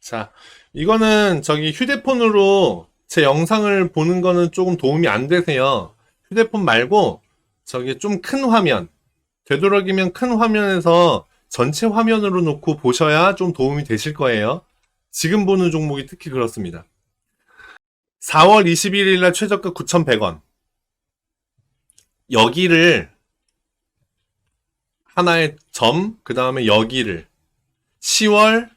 자, 이거는 저기 휴대폰으로 제 영상을 보는 거는 조금 도움이 안 되세요. 휴대폰 말고 저기 좀 큰 화면, 되도록이면 큰 화면에서 전체 화면으로 놓고 보셔야 좀 도움이 되실 거예요. 지금 보는 종목이 특히 그렇습니다. 4월 21일 날 최저가 9,100원. 여기를 하나의 점, 그 다음에 여기를 10월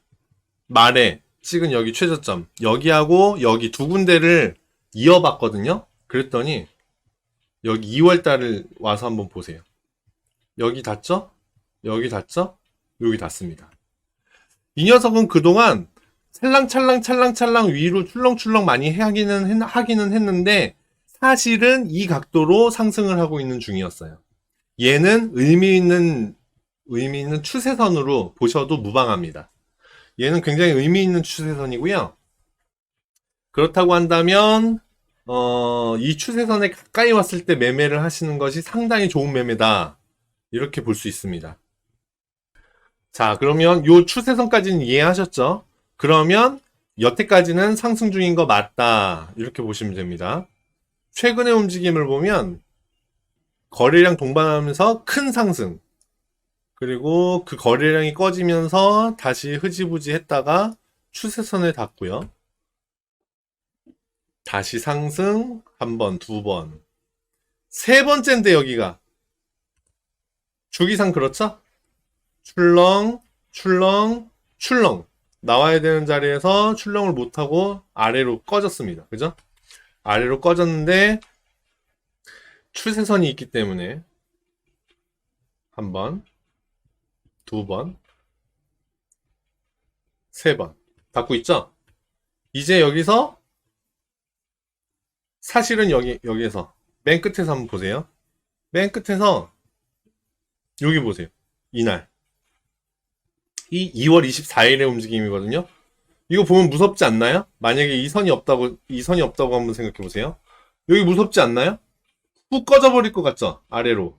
말에 찍은 여기 최저점, 여기하고 여기 두 군데를 이어봤거든요. 그랬더니 여기 2월 달을 와서 한번 보세요. 여기 닿죠? 여기 닿죠? 여기 닿습니다. 이 녀석은 그동안 찰랑찰랑 위로 출렁출렁 많이 하기는 했는데 사실은 이 각도로 상승을 하고 있는 중이었어요. 얘는 의미 있는 추세선으로 보셔도 무방합니다. 얘는 굉장히 의미 있는 추세선이고요. 그렇다고 한다면 이 추세선에 가까이 왔을 때 매매를 하시는 것이 상당히 좋은 매매다. 이렇게 볼 수 있습니다. 자, 그러면 요 추세선까지는 이해하셨죠? 그러면 여태까지는 상승 중인 거 맞다. 이렇게 보시면 됩니다. 최근의 움직임을 보면 거래량 동반하면서 큰 상승, 그리고 그 거래량이 꺼지면서 다시 흐지부지 했다가 추세선에 닿고요. 다시 상승 한 번, 두 번. 세 번째인데 여기가 주기상 그렇죠? 출렁, 출렁, 출렁. 나와야 되는 자리에서 출렁을 못하고 아래로 꺼졌습니다. 그죠? 아래로 꺼졌는데 추세선이 있기 때문에 한 번, 두 번, 세 번. 닫고 있죠? 이제 여기서 사실은 여기에서 맨 끝에서 한번 보세요. 맨 끝에서 여기 보세요. 이날. 이 2월 24일의 움직임이거든요. 이거 보면 무섭지 않나요? 만약에 이 선이 없다고 한번 생각해 보세요. 여기 무섭지 않나요? 훅 꺼져버릴 것 같죠? 아래로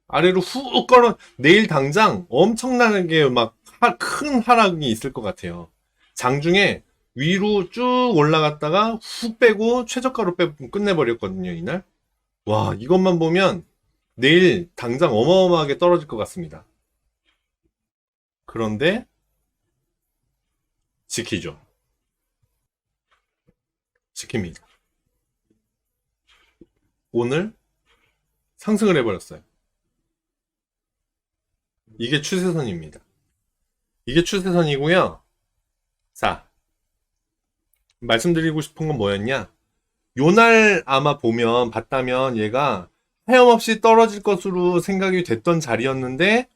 훅 꺼져. 내일 당장 엄청나게 막 큰 하락이 있을 것 같아요. 장중에 위로 쭉 올라갔다가 훅 빼고 최저가로 빼고 끝내버렸거든요, 이날. 와, 이것만 보면 내일 당장 어마어마하게 떨어질 것 같습니다. 그런데 지키죠. 지킵니다. 오늘 상승을 해버렸어요. 이게 추세선입니다. 이게 추세선이고요. 자, 말씀드리고 싶은 건 뭐였냐? 요날 아마 봤다면 얘가 하염없이 떨어질 것으로 생각이 됐던 자리였는데,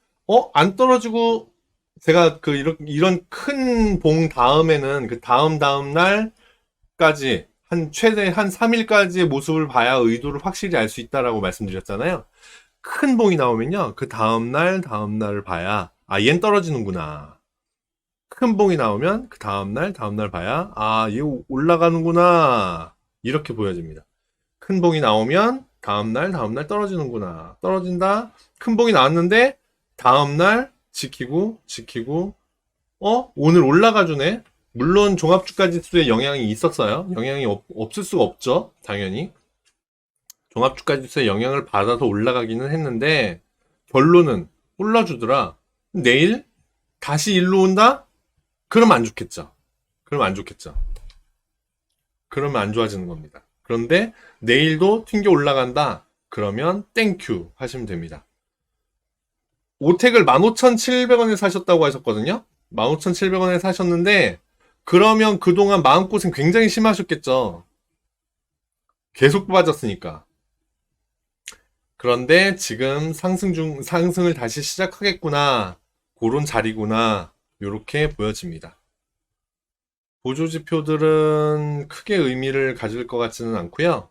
안 떨어지고, 제가 이런 큰 봉 다음에는 그 다음 날까지, 최대 한 3일까지의 모습을 봐야 의도를 확실히 알 수 있다라고 말씀드렸잖아요. 큰 봉이 나오면요, 그 다음날을 봐야, 얜 떨어지는구나. 큰 봉이 나오면 그 다음날 봐야, 얘 올라가는구나. 이렇게 보여집니다. 큰 봉이 나오면 다음날 떨어지는구나. 떨어진다. 큰 봉이 나왔는데 다음날 지키고 오늘 올라가주네. 물론 종합주가지수에 영향이 있었어요. 영향이 없을 수가 없죠. 당연히. 종합주가지수에 영향을 받아서 올라가기는 했는데 결론은 올라주더라. 내일 다시 일로 온다? 그럼 안 좋겠죠. 그러면 안 좋아지는 겁니다. 그런데 내일도 튕겨 올라간다. 그러면 땡큐 하시면 됩니다. 오텍을 15,700원에 사셨다고 하셨거든요. 15,700원에 사셨는데 그러면 그동안 마음고생 굉장히 심하셨겠죠. 계속 빠졌으니까. 그런데 지금 상승을 다시 시작하겠구나. 그런 자리구나. 이렇게 보여집니다. 보조지표들은 크게 의미를 가질 것 같지는 않고요.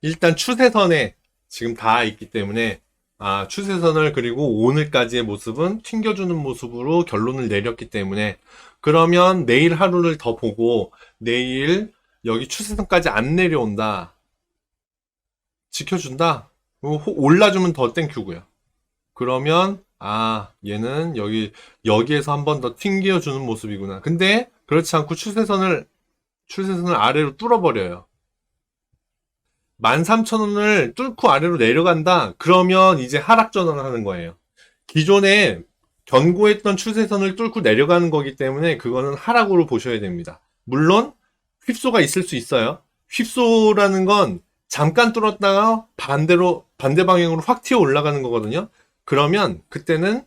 일단 추세선에 지금 다 있기 때문에 추세선을 그리고 오늘까지의 모습은 튕겨주는 모습으로 결론을 내렸기 때문에 그러면 내일 하루를 더 보고 내일 여기 추세선까지 안 내려온다. 지켜준다. 올라주면 더 땡큐고요. 그러면 아, 얘는 여기에서 한 번 더 튕겨주는 모습이구나. 근데 그렇지 않고 추세선을 아래로 뚫어버려요. 13,000원을 뚫고 아래로 내려간다? 그러면 이제 하락 전환을 하는 거예요. 기존에 견고했던 추세선을 뚫고 내려가는 거기 때문에 그거는 하락으로 보셔야 됩니다. 물론 휩소가 있을 수 있어요. 휩소라는 건 잠깐 뚫었다가 반대 방향으로 확 튀어 올라가는 거거든요. 그러면 그때는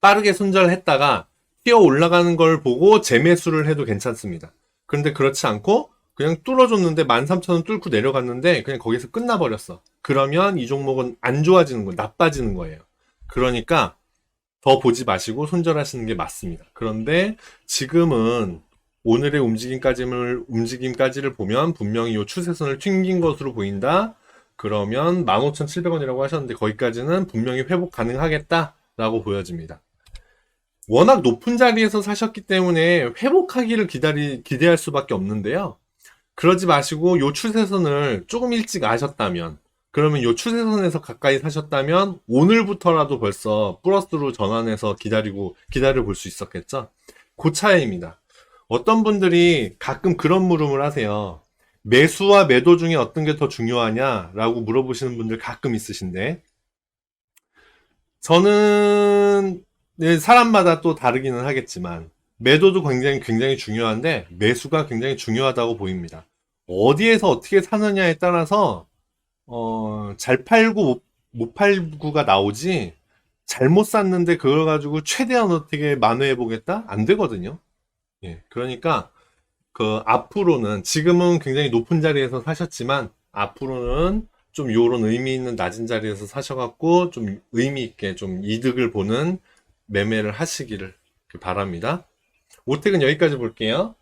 빠르게 손절했다가 튀어 올라가는 걸 보고 재매수를 해도 괜찮습니다. 그런데 그렇지 않고 그냥 뚫어줬는데 13,000원 뚫고 내려갔는데 그냥 거기서 끝나버렸어. 그러면 이 종목은 안 좋아지는 거예요. 나빠지는 거예요. 그러니까 더 보지 마시고 손절하시는 게 맞습니다. 그런데 지금은 오늘의 움직임까지를 보면 분명히 이 추세선을 튕긴 것으로 보인다. 그러면 15,700원이라고 하셨는데 거기까지는 분명히 회복 가능하겠다라고 보여집니다. 워낙 높은 자리에서 사셨기 때문에 회복하기를 기대할 수밖에 없는데요. 그러지 마시고 요 추세선을 조금 일찍 아셨다면, 그러면 요 추세선에서 가까이 사셨다면 오늘부터라도 벌써 플러스로 전환해서 기다려 볼 수 있었겠죠. 그 차이입니다. 어떤 분들이 가끔 그런 물음을 하세요. 매수와 매도 중에 어떤 게 더 중요하냐라고 물어보시는 분들 가끔 있으신데, 저는 네, 사람마다 또 다르기는 하겠지만 매도도 굉장히 중요한데 매수가 굉장히 중요하다고 보입니다. 어디에서 어떻게 사느냐에 따라서 잘 팔고 못 팔고가 나오지, 잘못 샀는데 그걸 가지고 최대한 어떻게 만회해 보겠다? 안 되거든요. 예, 그러니까 그 앞으로는 지금은 굉장히 높은 자리에서 사셨지만 앞으로는 좀 요런 의미 있는 낮은 자리에서 사셔갖고 좀 의미 있게 좀 이득을 보는 매매를 하시기를 바랍니다. 오택은 여기까지 볼게요.